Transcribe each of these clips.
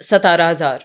17,000,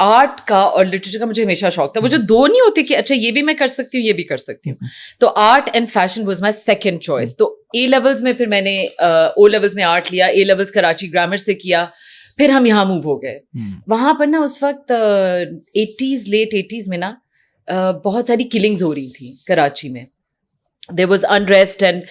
art کا اور literature کا مجھے ہمیشہ شوق تھا. وہ جو دو نہیں ہوتے کہ اچھا یہ بھی میں کر سکتی ہوں یہ بھی کر سکتی ہوں, تو art and fashion was my second choice. تو اے لیولز میں پھر میں نے او لیولز میں آرٹ لیا, اے لیولز کراچی گرامر سے کیا, پھر ہم یہاں موو ہو گئے. وہاں پر نا اس وقت 80s لیٹ 80s میں نا بہت ساری کلنگز ہو رہی تھیں کراچی میں. There was unrest and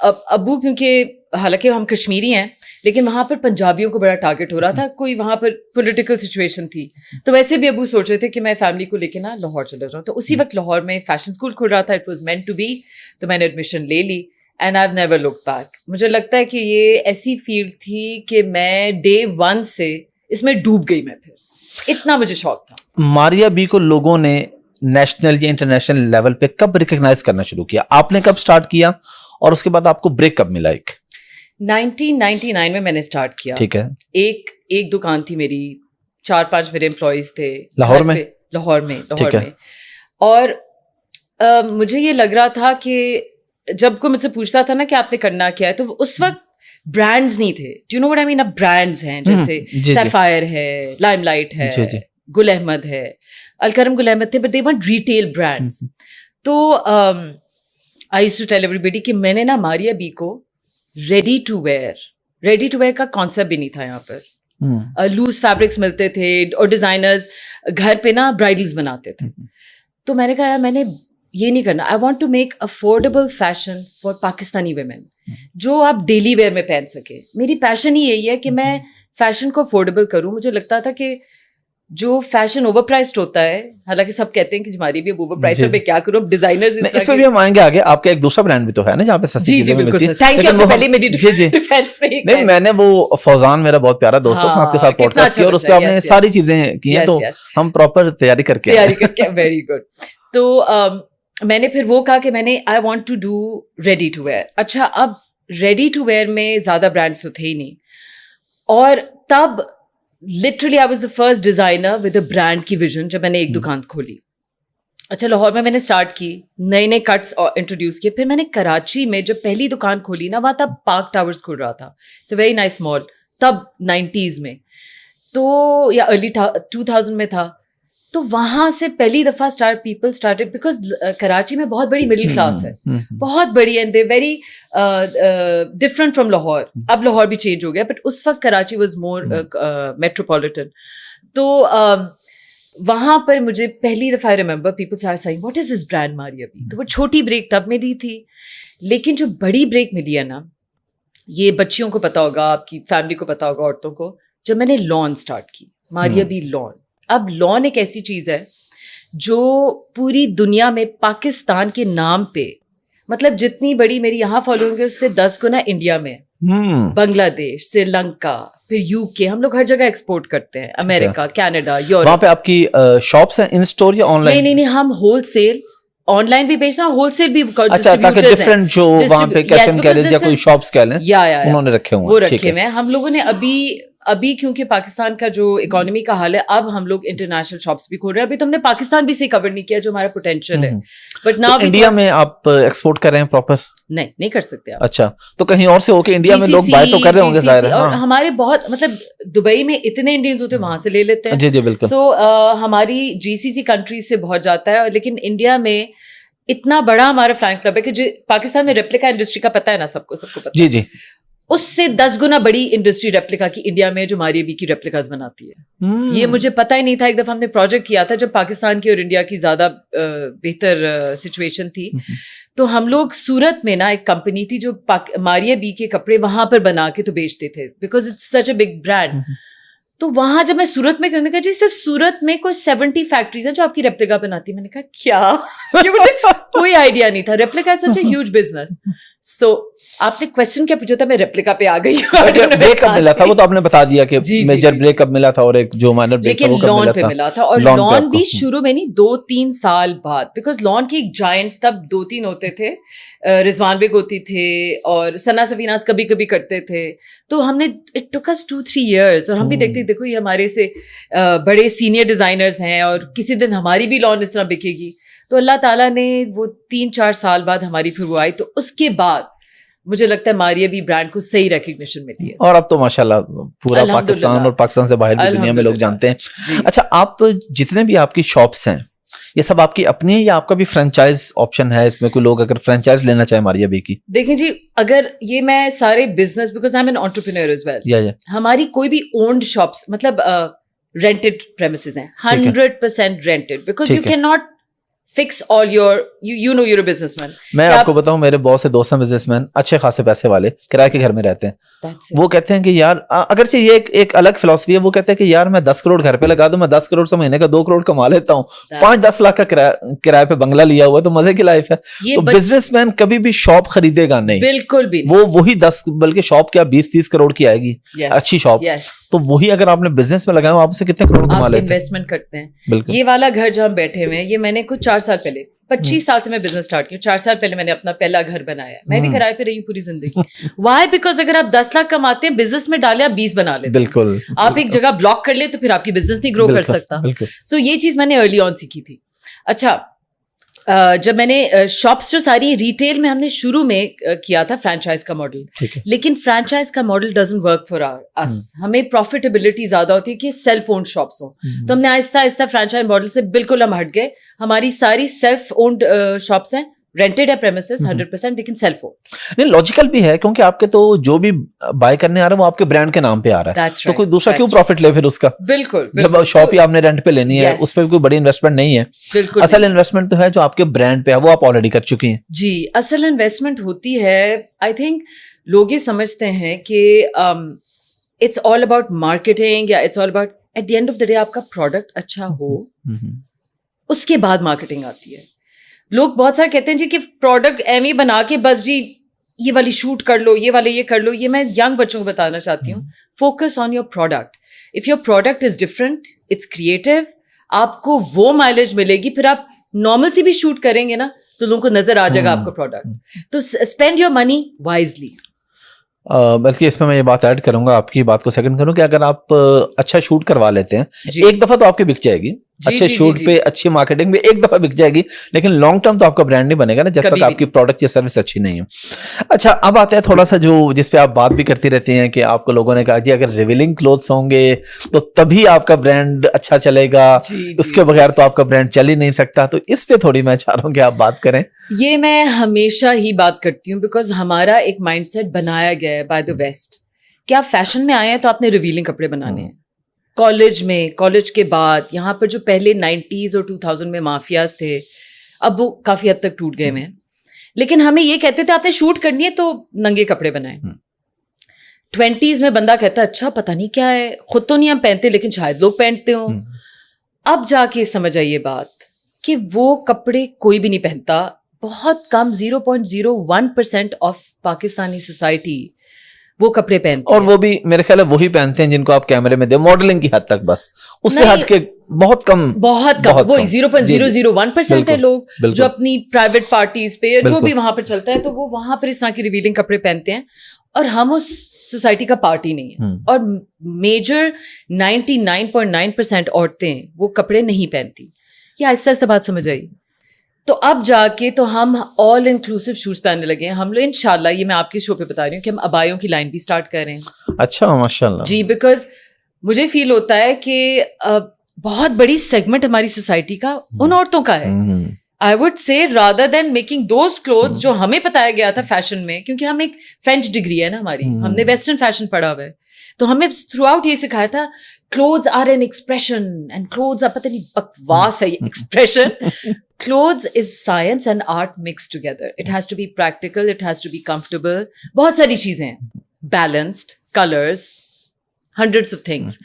above کیونکہ حالانکہ ہم کشمیری ہیں لیکن وہاں پر پنجابیوں کو بڑا ٹارگیٹ ہو رہا تھا, کوئی وہاں پر پولیٹیکل سچویشن تھی, تو ویسے بھی ابو سوچ رہے تھے کہ میں فیملی کو لے کے نا لاہور چلا جاؤں. تو اسی وقت لاہور میں فیشن اسکول کھل رہا تھا, it was meant to be, تو میں نے ایڈمیشن لے لی and I have never look back. مجھے لگتا ہے کہ یہ ایسی فیلڈ تھی کہ میں ڈے 1 سے اس میں ڈوب گئی, میں پھر اتنا مجھے شوق تھا. ماریا بی کو لوگوں نے نیشنل یا انٹرنیشنل لیول پہ کب ریکگنائز کرنا شروع کیا, آپ نے کب سٹارٹ کیا اور اس کے بعد آپ کو بریک کب ملا؟ 1999 میں نے اسٹارٹ کیا. ٹھیک ہے. ایک دکان تھی میری, 4-5 میرے امپلائیز تھے لاہور میں. اور مجھے یہ لگ رہا تھا کہ جب کوئی مجھ سے پوچھتا تھا نا کہ آپ نے کرنا کیا ہے, تو اس وقت برانڈز نہیں تھے. Do you know what I mean? اب برانڈز ہیں جیسے سیفائر ہے, لائم لائٹ ہے, گل احمد ہے, الکرم گل احمد تھے, but they want retail brands. تو I used to tell every کہ میں نے نا ماریا بی کو ریڈی ٹو ویئر کا کانسیپٹ بھی نہیں تھا یہاں پر. لوز فیبرکس ملتے تھے اور ڈیزائنرز گھر پہ نا برائڈلز بناتے تھے. تو میں نے کہا یار میں نے یہ نہیں کرنا, I want to make affordable fashion for Pakistani women جو آپ ڈیلی ویئر میں پہن سکے. میری پیشن ہی یہی ہے کہ میں فیشن کو افورڈیبل کروں. مجھے لگتا تھا کہ جو فیشن اوور پرائسڈ ہوتا ہے, حالانکہ سب کہتے ہیں کہ ہماری بھی اوور پرائسڈ ہے, کیا کروں, اب ڈیزائنرز اس میں بھی ہم آئیں گے آگے. آپ کا ایک دوسرا برانڈ بھی تو ہے نا جہاں پہ سستی چیزیں ملتی ہیں. Thank you. پہلے میری ڈیفینس میں نہیں, میں نے وہ فوزان میرا بہت پیارا دوست ہے, آپ کے ساتھ پوڈ کاسٹ کیا اور اس پہ آپ نے ساری چیزیں کی ہیں, تو ہم پراپر تیاری کر کے ویری گڈ. تو میں نے پھر وہ کہا کہ میں نے I want to do ready to wear. اچھا, اب ریڈی ٹو ویئر میں زیادہ برانڈس تو تھے ہی نہیں, اور تب literally I was the first designer with a brand کی ویژن جب میں نے ایک دکان کھولی. اچھا, لاہور میں نے اسٹارٹ کی, نئے کٹس انٹروڈیوس کیے. پھر میں نے کراچی میں جب پہلی دکان کھولی نا, وہاں تب پارک ٹاورز کھل رہا تھا, اٹس اے ویری نائس مال, تب 90s میں, تو یا ارلی 2000 میں تھا. تو وہاں سے پہلی دفعہ پیپل اسٹارٹڈ, بیکاز کراچی میں بہت بڑی مڈل کلاس ہے, بہت بڑی, and they very different from Lahore. اب لاہور بھی چینج ہو گیا, بٹ اس وقت کراچی واز مور میٹروپولیٹن. تو وہاں پر مجھے پہلی دفعہ remember people start seeing what is this brand Maria B. تو وہ چھوٹی بریک تب میں دی تھی, لیکن جو بڑی بریک ملی ہے نا, یہ بچیوں کو پتا ہوگا, آپ کی فیملی کو پتا ہوگا, عورتوں کو, جب میں نے لان اسٹارٹ کی, ماریا بی لان. اب لان ایک ایسی چیز ہے جو پوری دنیا میں پاکستان کے نام پہ, مطلب جتنی بڑی میری یہاں فالوئنگ ہے اس سے 10 گنا انڈیا میں, بنگلہ دیش, سری لنکا, پھر UK, ہم لوگ ہر جگہ ایکسپورٹ کرتے ہیں, امریکہ, کینیڈا, یورپ. وہاں پہ آپ کی شاپس ہیں ان اسٹور یا آن لائن؟ نہیں, ہم ہول سیل, آن لائن بھی بیچنا, ہول سیل بھی. اچھا, تاکہ ڈفرنٹ جو وہاں پہ کیش اینڈ کیریز یا کوئی شاپس کہہ لیں انہوں نے رکھے ہوئے, وہ رکھے ہوئے ہیں. ہم لوگوں نے ابھی کیونکہ پاکستان کا جو اکانومی کا حال ہے, اب ہم لوگ انٹرنیشنل شاپس بھی کھول رہے ہیں. ابھی تو ہم نے پاکستان بھی سے کور نہیں کیا جو ہمارا پوٹینشیل ہے, بٹ ناؤ انڈیا میں آپ ایکسپورٹ کر رہے ہیں پراپر؟ نہیں کر سکتے آپ. اچھا, تو کہیں اور سے ہو کے انڈیا میں لوگ بائی تو کر رہے ہوں گے ظاہر ہے. اور ہمارے بہت, مطلب دبئی میں اتنے انڈینز ہوتے ہیں, وہاں سے لے لیتے ہیں. جی بالکل. سو ہماری GCC کنٹریز سے بہت جاتا ہے, لیکن انڈیا میں اتنا بڑا ہمارا فین کلب ہے کہ پاکستان میں ریپلیکا انڈسٹری کا پتہ ہے نا, سب کو پتہ ہے. جی اس سے 10 گنا بڑی انڈسٹری ریپلیکا کی انڈیا میں جو ماریا بی کی ریپلیکاز بناتی ہے. یہ مجھے پتہ ہی نہیں تھا. ایک دفعہ ہم نے پروجیکٹ کیا تھا جب پاکستان کی اور انڈیا کی زیادہ بہتر سچویشن تھی, تو ہم لوگ سورت میں نا ایک کمپنی تھی جو ماریا بی کے کپڑے وہاں پر بنا کے تو بیچتے تھے, because it's such a big brand. تو وہاں جب میں سورت میں کہا جی صرف سورت میں کوئی 70 فیکٹریز ہیں جو آپ کی ریپلیکا بناتی. میں نے کہا کیا, یہ مجھے کوئی آئیڈیا نہیں تھا. Replica is such a huge business. So آپ نے کوشچن کیا پوچھا تھا, میں ریپلیکا پہ آ گئی. بریک اپ ملا تھا وہ تو آپ نے بتا دیا کہ میجر بریک اپ ملا تھا, اور ایک جو مائنر بریک تھا وہ کب ملا تھا. ملا تھا, اور لان بھی شروع میں نہیں, 2-3 سال بعد, بیکاز لان کی ایک جائنٹس تب 2-3 ہوتے تھے, رضوان بیگ ہوتی تھے اور ثنا سفیناز کبھی کبھی کرتے تھے. تو ہم نے اٹ ٹک اس 2-3 ایئرس, اور ہم بھی دیکھتے دیکھو یہ ہمارے سے بڑے سینئر ڈیزائنرز ہیں, اور کسی دن ہماری بھی لان اس طرح بکے گی. تو اللہ تعالیٰ نے وہ 3-4 سال بعد ہماری پھر وہ آئی. تو اس کے بعد مجھے لگتا ہے ماریا بھی برانڈ کو صحیح ریکگنیشن ملی ہے. اور اب تو ماشاءاللہ پورا پاکستان اور پاکستان سے باہر بھی دنیا میں لوگ جانتے ہیں. اچھا آپ جتنے بھی آپ کی شاپس ہیں یہ سب آپ کی اپنی ہے یا آپ کا بھی فرینچائز آپشن ہے اس میں؟ کوئی لوگ اگر فرینچائز لینا چاہے ماریا بی کی؟ دیکھیں جی اگر یہ میں سارے business because I am an entrepreneur as well, ہماری کوئی بھی اونڈ شاپس مطلب رینٹڈ پریمیسز ہیں 100% rented because you can not fix all your you know your business مین. میں آپ کو بتاؤں میرے بہت سے دوست ہیں بزنس مین اچھے خاصے پیسے والے کرائے کے گھر میں رہتے ہیں. وہ کہتے ہیں کہ یار اگرچہ یہ ایک الگ فلسفی ہے, وہ کہتے ہیں کہ یار میں 10 کروڑ گھر پہ لگا دوں, میں 10 کروڑ سے مہینے کا 2 کروڑ کما لیتا ہوں, 5-10 لاکھ کا کرائے پہ بنگلہ لیا ہوا ہے تو مزے کی لائف ہے. تو بزنس مین کبھی بھی شاپ خریدے گا نہیں, بالکل بھی وہ وہی 10 بلکہ شاپ کیا 20-30 کروڑ کی آئے گی اچھی شاپ, تو وہی اگر آپ نے بزنس میں لگایا آپ اسے کتنے کروڑ کما لیتے ہیں. انویسٹمنٹ کرتے ہیں. یہ والا گھر جہاں بیٹھے ہوئے ہیں یہ میں نے کچھ 4 سال پہلے 25 سال سے میں بزنس اسٹارٹ کیا, 4 سال پہلے میں نے اپنا پہلا گھر بنایا. میں بھی کرائے پہ رہی ہوں پوری زندگی. وائی بیکاز اگر آپ 10 لاکھ کماتے ہیں بزنس میں ڈالے آپ 20 بنا لیتے. بالکل آپ ایک جگہ بلاک کر لیں تو پھر آپ کی بزنس نہیں گرو کر سکتا. سو یہ چیز میں نے ارلی آن سیکھی تھی. اچھا جب میں نے شاپس جو ساری ریٹیل میں ہم نے شروع میں کیا تھا فرینچائز کا ماڈل, لیکن فرینچائز کا ماڈل ڈزنٹ ورک فار اس. ہمیں پروفیٹیبلٹی زیادہ ہوتی ہے کہ سیلف اونڈ شاپس ہوں, تو ہم نے آہستہ آہستہ فرینچائز ماڈل سے بالکل ہم ہٹ گئے. ہماری ساری سیلف اونڈ شاپس ہیں, رینٹڈ ہے پریمیسز 100% لیکن سیلف اونڈ. نہیں لاجیکل بھی ہے کیونکہ آپ کے تو جو بھی بائی کرنے آ رہا ہے وہ آپ کے برانڈ کے نام پہ آ رہا ہے, تو کوئی دوسرا کیوں پروفٹ لے پھر اس کا. بالکل جب شاپ ہی آپ نے رینٹ پہ لینی ہے اس پہ کوئی بڑی انویسٹمنٹ نہیں ہے. اصل انویسٹمنٹ تو ہے جو آپ کے برانڈ پہ ہے وہ آپ آلریڈی کر چکی ہیں. جی اصل انویسٹمنٹ ہوتی ہے. آئی تھنک لوگ یہ سمجھتے ہیں کہ اٹس آل اباؤٹ مارکیٹنگ یا it's all about at the end of the day آپ کا پروڈکٹ اچھا ہو اس کے بعد مارکیٹنگ آتی ہے. لوگ بہت سارے کہتے ہیں جی کہ پروڈکٹ ایم ای بنا کے بس جی یہ والی شوٹ کر لو, یہ والے یہ کر لو. یہ میں ینگ بچوں کو بتانا چاہتی ہوں, focus on your product. If your product is different, it's creative, آپ کو وہ مائلیج ملے گی. پھر آپ نارمل سی بھی شوٹ کریں گے نا تو لوگوں کو نظر آ جائے گا آپ کا پروڈکٹ. تو اسپینڈ یور منی وائزلی. بلکہ اس میں یہ بات ایڈ کروں گا, آپ کی بات کو سیکنڈ کروں کہ اگر آپ اچھا شوٹ کروا لیتے ہیں ایک دفعہ تو آپ کی بک جائے گی, اچھے شوٹ پہ اچھی مارکیٹنگ میں ایک دفعہ بک جائے گی, لیکن لانگ ٹرم تو آپ کا برانڈ نہیں بنے گا نا جب تک آپ کی پروڈکٹ یا سروس اچھی نہیں ہے. اچھا اب آتا ہے تھوڑا سا جو جس پہ آپ بات بھی کرتی رہتی ہیں کہ آپ کو لوگوں نے کہا جی اگر ریویلنگ کلوتھس ہوں گے تو تبھی آپ کا برانڈ اچھا چلے گا, اس کے بغیر تو آپ کا برانڈ چل ہی نہیں سکتا. تو اس پہ تھوڑی میں چاہ رہا ہوں کہ آپ بات کریں. یہ میں ہمیشہ ہی بات کرتی ہوں بیکاز ہمارا ایک مائنڈ سیٹ بنایا گیا ہے بائی دا ویسٹ کہ آپ فیشن میں آئے ہیں تو آپ نے ریویلنگ کپڑے بنانے ہیں. کالج میں, کالج کے بعد یہاں پر جو پہلے 90s اور 2000 میں مافیاز تھے اب وہ کافی حد تک ٹوٹ گئے ہیں, لیکن ہمیں یہ کہتے تھے آپ نے شوٹ کرنی ہے تو ننگے کپڑے بنائیں. 20s میں بندہ کہتا اچھا پتہ نہیں کیا ہے, خود تو نہیں ہم پہنتے لیکن شاید لوگ پہنتے ہوں. اب جا کے سمجھ آئیے بات کہ وہ کپڑے کوئی بھی نہیں پہنتا. بہت کم 0.01% آف پاکستانی سوسائٹی وہ کپڑے پہنتے ہیں, اور وہ بھی میرے خیال ہے وہی پہنتے ہیں جن کو آپ کیمرے میں دے ماڈلنگ کی حد تک, بس اس سے ہٹ کے بہت کم وہی 0.001% ہے لوگ جو اپنی پرائیویٹ پارٹیز پہ جو بھی وہاں پہ چلتا ہے تو وہ وہاں پر اس طرح کی ریویلنگ کپڑے پہنتے ہیں, اور ہم اس سوسائٹی کا پارٹی نہیں ہے. اور میجر 99.9% عورتیں وہ کپڑے نہیں پہنتی. یہ آہستہ آہستہ بات سمجھ آئی. تو اب جا کے تو ہم آل انکلوسیو شوز پہننے لگے ہیں. ہم لوگ انشاءاللہ یہ میں آپ کے شو پہ بتا رہی ہوں کہ ہم ابایوں کی لائن بھی اسٹارٹ کر رہے ہیں. اچھا ماشاءاللہ. جی بیکاز مجھے فیل ہوتا ہے کہ بہت بڑی سیگمنٹ ہماری سوسائٹی کا ان عورتوں کا ہے. I would say rather than making those cloth جو ہمیں بتایا گیا تھا فیشن میں, کیونکہ ہم ایک فرینچ ڈگری ہے نا ہماری, ہم نے ویسٹرن فیشن پڑھا ہوا ہے, تو ہمیں تھرو آؤٹ یہ سکھایا تھا clothes are an expression and clothes آپ پتہ نہیں بکواس ہے یہ expression. Clothes is science and art mixed together. It has to be practical, it has to be comfortable. بہت ساری چیزیں ہیں, balanced, colors, hundreds of things.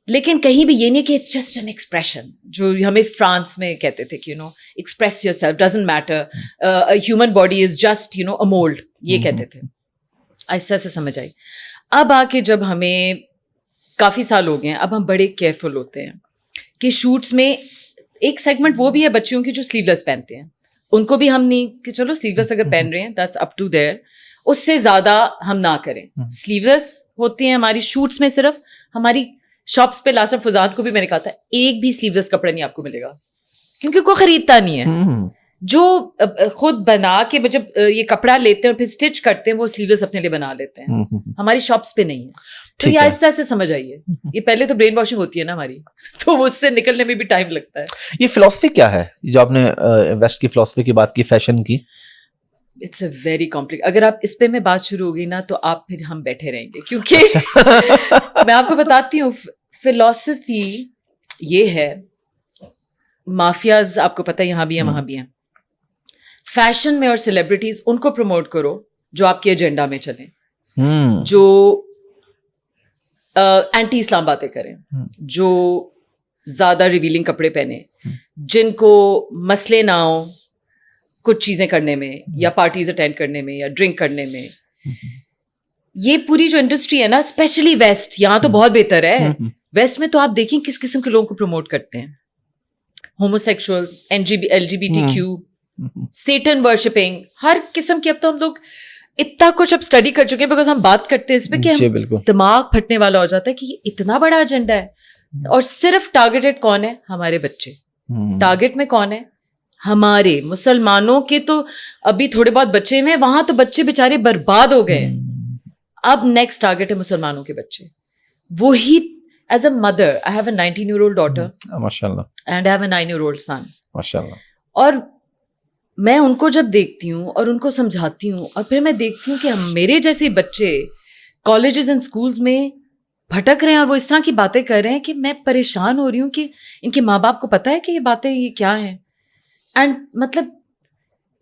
لیکن کہیں بھی یہ نہیں کہ it's just an expression, جو ہمیں فرانس میں کہتے تھے کہ express yourself, doesn't matter. A human body is just, a mold. یہ کہتے تھے. ایسا سے سمجھ آئی. اب آ کے جب ہمیں کافی سال ہو گئے ہیں, اب ہم بڑے کیئرفل ہوتے ہیں کہ شوٹس میں ایک سیگمنٹ وہ بھی ہے بچیوں کی جو سلیو لیس پہنتے ہیں, ان کو بھی ہم نہیں کہ چلو سلیو لیس اگر پہن رہے ہیں دیٹس اپ ٹو دیئر, اس سے زیادہ ہم نہ کریں. سلیو لیس ہوتی ہیں ہماری شوٹس میں. صرف ہماری شاپس پہ لاسر فضاد کو بھی میں نے کہا تھا ایک بھی سلیو لیس کپڑا نہیں آپ کو ملے گا کیونکہ کوئی خریدتا نہیں ہے. جو خود بنا کے جب یہ کپڑا لیتے ہیں اور پھر اسٹچ کرتے ہیں وہ سلیولیس اپنے لیے بنا لیتے ہیں, ہماری شاپس پہ نہیں ہے. تو یہ آہستہ آہستہ سمجھ آئیے, یہ پہلے تو برین واشنگ ہوتی ہے نا ہماری, تو اس سے نکلنے میں بھی ٹائم لگتا ہے. یہ فلسفی کیا ہے جو آپ نے ویسٹ کی فلسفی کی بات کی, فیشن کی؟ It's a very complicate. اگر آپ اس پہ میں بات شروع ہوگی نا تو آپ پھر ہم بیٹھے رہیں گے, کیونکہ میں آپ کو بتاتی ہوں فلسفی یہ ہے, مافیاز آپ کو پتہ ہے یہاں بھی ہیں وہاں بھی ہیں. فیشن میں اور سیلیبریٹیز ان کو پروموٹ کرو جو آپ کے ایجنڈا میں چلیں, جو اینٹی اسلام باتیں کریں, جو زیادہ ریویلنگ کپڑے پہنے, جن کو مسئلے نہ ہوں کچھ چیزیں کرنے میں یا پارٹیز اٹینڈ کرنے میں یا ڈرنک کرنے میں. یہ پوری جو انڈسٹری ہے نا, اسپیشلی ویسٹ, یہاں تو بہت بہتر ہے. ویسٹ میں تو آپ دیکھیں کس قسم کے لوگوں کو پروموٹ کرتے ہیں, homosexual, LGBTQ, satan worshipping, ہر قسم کی. اب تو ہم لوگ اتنا کچھ اب اسٹڈی کر چکے ہیں بیکاز ہم بات کرتے ہیں اس پہ کہ ہم دماغ پھٹنے والا ہو جاتا ہے کہ یہ اتنا بڑا ایجنڈا ہے. اور صرف ٹارگیٹڈ کون ہے؟ ہمارے بچے. ٹارگیٹ میں کون ہے؟ ہمارے مسلمانوں کے تو ابھی تھوڑے بہت بچے میں, وہاں تو بچے بیچارے برباد ہو گئے ہیں. اب نیکسٹ ٹارگیٹ ہے مسلمانوں کے بچے. وہی as a mother, I have a 19-year-old daughter and I have a 9-year-old سن. اور میں ان کو جب دیکھتی ہوں اور ان کو سمجھاتی ہوں, اور پھر میں دیکھتی ہوں کہ میرے جیسے بچے کالجز اینڈ اسکولز میں بھٹک رہے ہیں اور وہ اس طرح کی باتیں کر رہے ہیں کہ میں پریشان ہو رہی ہوں کہ ان کے ماں باپ کو پتہ ہے کہ یہ باتیں یہ کیا ہیں. اینڈ مطلب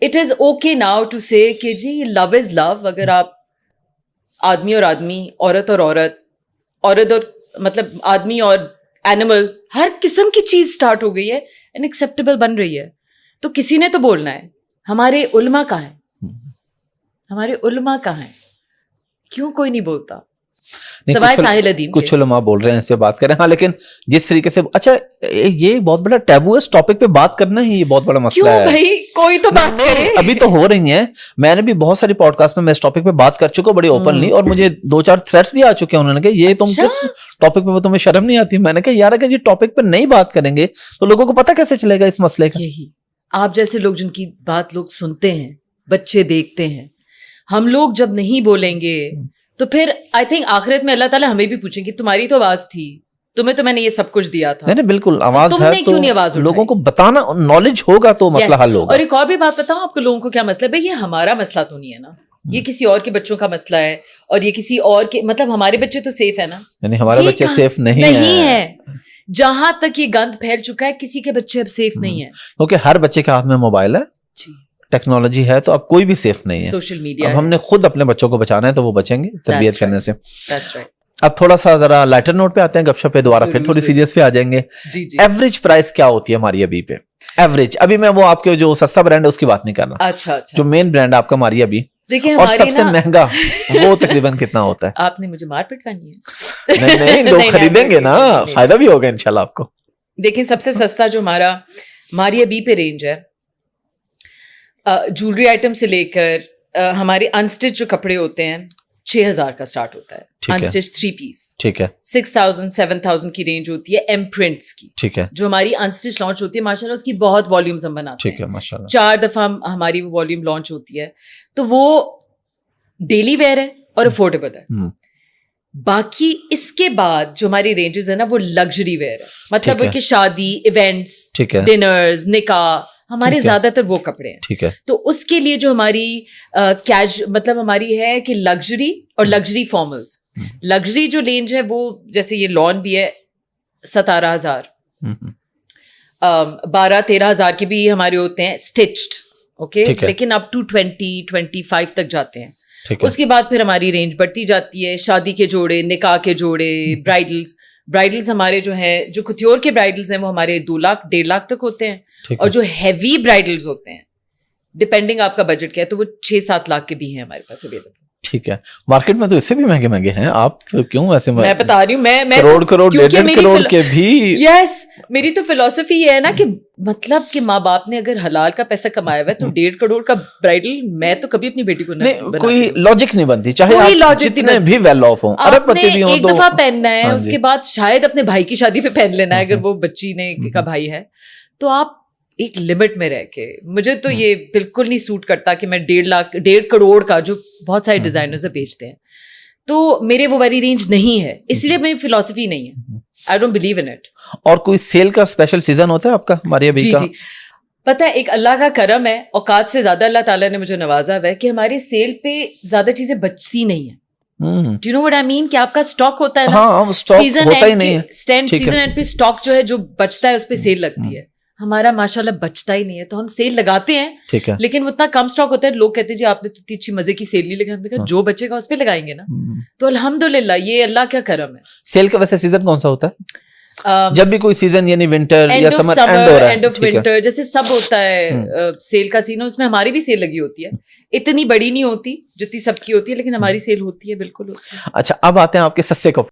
it is okay now to say کہ جی لو از لو. اگر آپ آدمی اور آدمی, عورت اور عورت, عورت اور مطلب آدمی اور اینیمل, ہر قسم کی چیز اسٹارٹ ہو گئی ہے, انیکسیپٹیبل بن رہی ہے, تو کسی نے تو بولنا ہے. ہمارے علماء کہاں ہیں؟ ہمارے علماء کہاں ہیں؟ کیوں کوئی نہیں بولتا سوائے ساحل ادیم؟ کچھ علماء بول رہے ہیں اس پہ بات کریں. ہاں لیکن جس طریقے سے, اچھا یہ بہت بڑا ٹیبو ہے اس ٹاپک پہ بات کرنا ہی, یہ بہت بڑا مسئلہ ہے. بھائی کوئی تو بات کرے. ابھی تو ہو رہی ہیں, میں نے بھی بہت ساری پوڈ کاسٹ میں اس ٹاپک پہ بات کر چکا ہوں بڑی اوپنلی, اور مجھے 2-4 تھریٹس بھی آ چکے ہیں. انہوں نے کہا یہ تم کس ٹاپک پہ, تمہیں شرم نہیں آتی؟ میں نے کہا یار اگر یہ ٹاپک پہ نہیں بات کریں گے تو لوگوں کو پتہ کیسے چلے گا اس مسئلے کا؟ یہی آپ جیسے لوگ جن کی بات لوگ سنتے ہیں, بچے دیکھتے ہیں, ہم لوگ جب نہیں بولیں گے تو پھر آئی تھنک آخرت میں اللہ تعالیٰ ہمیں بھی پوچھیں کہ تمہاری تو آواز تھی, تمہیں تو میں نے یہ سب کچھ دیا تھا. نہیں بالکل آواز ہے, کیوں نہیں آواز اٹھائی؟ لوگوں کو بتانا, نالج ہوگا تو مسئلہ حل ہوگا. اور ایک اور بھی بات بتاؤں آپ کو, لوگوں کو کیا مسئلہ ہے؟ بھائی یہ ہمارا مسئلہ تو نہیں ہے نا, یہ کسی اور کے بچوں کا مسئلہ ہے, اور یہ کسی اور کے, مطلب ہمارے بچے تو سیف ہے نا, یعنی ہمارے بچے سیف نہیں ہے. جہاں تک یہ گند پھیل چکا ہے کسی کے بچے اب سیف نہیں ہے, کیونکہ ہر بچے کے ہاتھ میں موبائل ہے, ٹیکنالوجی ہے, تو اب کوئی بھی سیف نہیں ہے. سوشل میڈیا, اب ہم نے خود اپنے بچوں کو بچانا ہے تو وہ بچیں گے تربیت کرنے سے. That's right. اب تھوڑا سا ذرا لائٹر نوٹ پہ آتے ہیں, گپ شپ پہ دوبارہ پھر تھوڑی سیریس پہ آ جائیں گے. ایوریج پرائس کیا ہوتی ہے ہماری ابھی پہ؟ ایوریج ابھی میں وہ آپ کے جو سستا برانڈ ہے اس کی بات نہیں کر رہا. اچھا جو مین برانڈ آپ کا ماری ابھی, دیکھیں اور سب سے مہنگا وہ تقریباً کتنا ہوتا ہے؟ آپ نے مجھے مار پیٹ کرنی ہے؟ نہیں لوگ خریدیں گے نا, فائدہ بھی ہوگا انشاءاللہ آپ کو. دیکھیں سب سے سستا جو ہمارا ماریا بی پہ رینج ہے, جولری آئٹم سے لے کر ہمارے انسٹچ جو کپڑے ہوتے ہیں 6,000 کا سٹارٹ ہوتا ہے, انسٹچ 3 پیس. ٹھیک ہے. 6,000-7,000 کی رینج ہوتی ہے ایم پرنٹس کی. ٹھیک ہے. جو ہماری انسٹچ لانچ ہوتی ہے ماشاءاللہ اس کی بہت والیومز ہم بناتے ہیں. ٹھیک ہے ماشاءاللہ. 4 دفعہ ہماری وہ والیوم لانچ ہوتی ہے, تو وہ ڈیلی ویئر ہے اور افورڈیبل ہے. باقی اس کے بعد جو ہماری رینجز ہے نا وہ لگژری ویئر ہے, مطلب وہ کہ شادی, ایونٹس, ڈنرز, نکاح, ہمارے زیادہ تر وہ کپڑے ہیں. ٹھیک ہے. تو اس کے لیے جو ہماری مطلب ہماری ہے کہ لگژری اور لگژری فارملز. لگژری جو رینج ہے وہ جیسے یہ لان بھی ہے 17,000, 12-13,000 کے بھی ہمارے ہوتے ہیں اسٹچڈ, اوکے, لیکن اپ ٹو 20-25 تک جاتے ہیں. اس کے بعد پھر ہماری رینج بڑھتی جاتی ہے, شادی کے جوڑے, نکاح کے جوڑے, برائڈلز ہمارے جو ہیں, جو کتیور کے برائڈلز ہیں وہ ہمارے 2 لاکھ 1.5 لاکھ تک ہوتے ہیں, اور جو ہیوی برائڈلز ہوتے ہیں ڈپینڈنگ آپ کا بجٹ کیا ہے تو وہ 6-7 لاکھ کے بھی ہیں ہمارے پاس اویلیبل. ٹھیک ہے. مارکیٹ میں تو اس سے بھی مہنگے مہنگے ہیں, آپ کیوں ایسے؟ میں بتا رہی ہوں, میں کروڑ 1.5 کروڑ کے بھی. یس, میری تو فلسفی یہ ہے نا کہ مطلب کہ ماں باپ نے اگر حلال کا پیسہ کمایا ہوا ہے تو 1.5 کروڑ کا برائڈل میں تو کبھی اپنی بیٹی کو نہیں, کوئی لاجک نہیں بنتی, چاہے آپ جتنے بھی ویل آف ہوں, ارب پتی بھی ہوں, ایک دفعہ پہننا ہے, اس کے بعد شاید اپنے بھائی کی شادی پہ پہن لینا ہے اگر وہ بچی نے کا بھائی ہے, تو آپ ایک لمٹ میں رہ کے. مجھے تو یہ بالکل نہیں سوٹ کرتا کہ میں 1.5 کروڑ کا جو بہت سارے ڈیزائنرز بیچتے ہیں, تو میرے وہ والی رینج نہیں ہے, اس لیے میری فلاسفی نہیں ہے. I don't believe in it. اور کوئی سیل کا اسپیشل سیزن ہوتا ہے آپ کا ماریا بی کا؟ جی پتہ ہے, ایک اللہ کا کرم ہے, اوقات سے زیادہ اللہ تعالیٰ نے مجھے نوازا ہوا ہے کہ ہماری سیل پہ زیادہ چیزیں بچتی نہیں ہیں. Do you know what I mean, کہ آپ کا اسٹاک ہوتا ہے نا, سیزن اینڈ پہ اسٹاک جو ہے جو بچتا ہے اس پہ سیل لگتی ہے. ہمارا ماشاء اللہ بچتا ہی نہیں ہے, تو ہم سیل لگاتے ہیں لیکن اتنا کم اسٹاک ہوتا ہے. لوگ کہتے ہیں جی آپ نے تو اتنی اچھی مزے کی سیل نہیں لگائی, جو بچے گا اس پہ لگائیں گے نا. تو الحمدللہ یہ اللہ کا کرم ہے. سیل کا ویسے سیزن کون سا ہوتا ہے جب بھی کوئی سیزن, یعنی ونٹر یا سمر اینڈ آف ونٹر جیسے سب ہوتا ہے سیل کا سین, اس میں ہماری بھی سیل لگی ہوتی ہے. اتنی بڑی نہیں ہوتی جتنی سب کی ہوتی ہے, لیکن ہماری سیل ہوتی ہے, بالکل ہوتی ہے. اچھا اب آتے ہیں آپ کے سستے کپڑے.